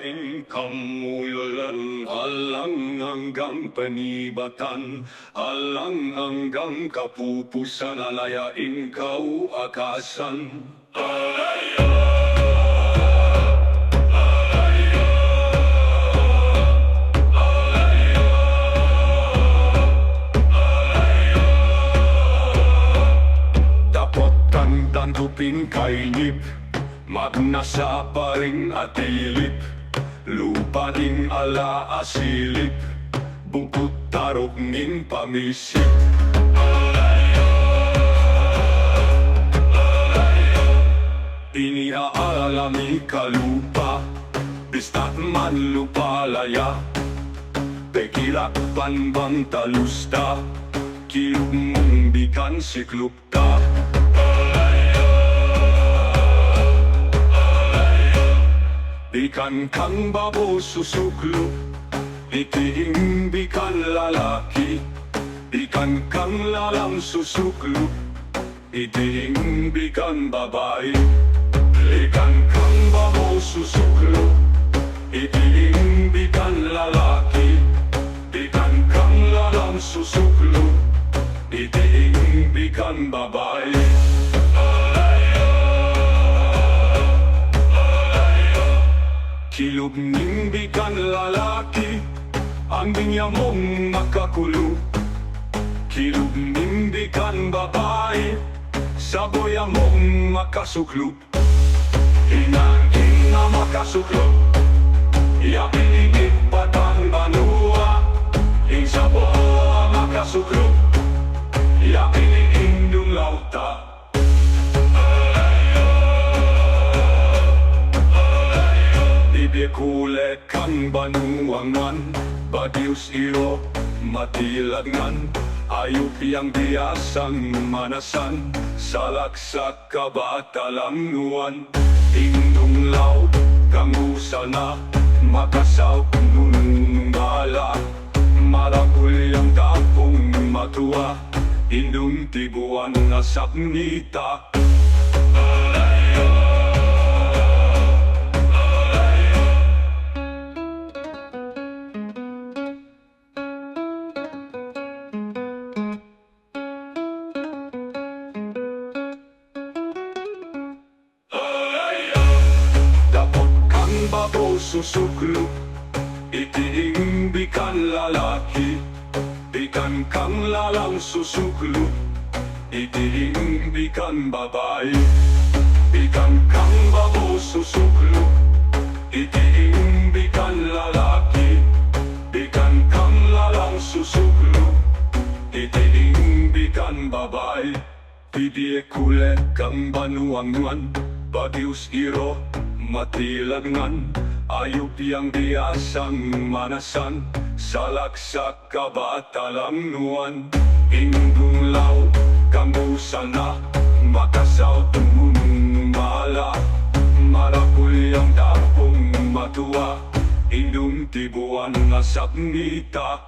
alayain kamulan, alang hanggang panibatan, alang hanggang kapupusan, alayain kau akasan. Alaya, alaya, alaya, alaya. Dapat tandupin kainip, magnasa pa rin atilip, lupa ding ala asilip, bukod tarugnin pamisip. Iniaalami kalupa, bista't man lupalaya, pekilak panbang talusta, kilug mong bikan siklupta. Bikan kang babo susuklo, itiing bikan lalaki, bikan kang lalang susuklo, itiing bikan babae. Bikan kang babo susuklo, itiing bikan lalaki, bikan kang lalang susuklo, itiing bikan babae. Kilog ning bikan lalaki, ang binya mong makakulo. Kilog ning bikan babae, saboya mong makasuklo. Hinangin na makasuklo, yapinigit patang banua. Ing saboya makasuklo, yapinigin dung lauta. Kulet kang banuangan, badius iro matilagnan, ayup yang biasang manasan, salaksak kabatalanguan. Indong laut kang usana, makasaw nung bala, marapul yang tapong matua, indong tibuan na saknita. Babo susuklo, itiing bikan lalaki, bikan kang lalang susuklo, itiing bikan babae. Bikan kang babo susuklo, itiing bikan lalaki, bikan kang lalang susuklo, itiing bikan babae. Pidie kulet kang banuangan, badius iro matilagnan, ayup yang biasang manasan, salaksak kabatalanguan. Indong laut kang usana, makasaw tumunong mala, marapul yang tapong matua, indong tibuan na saknita.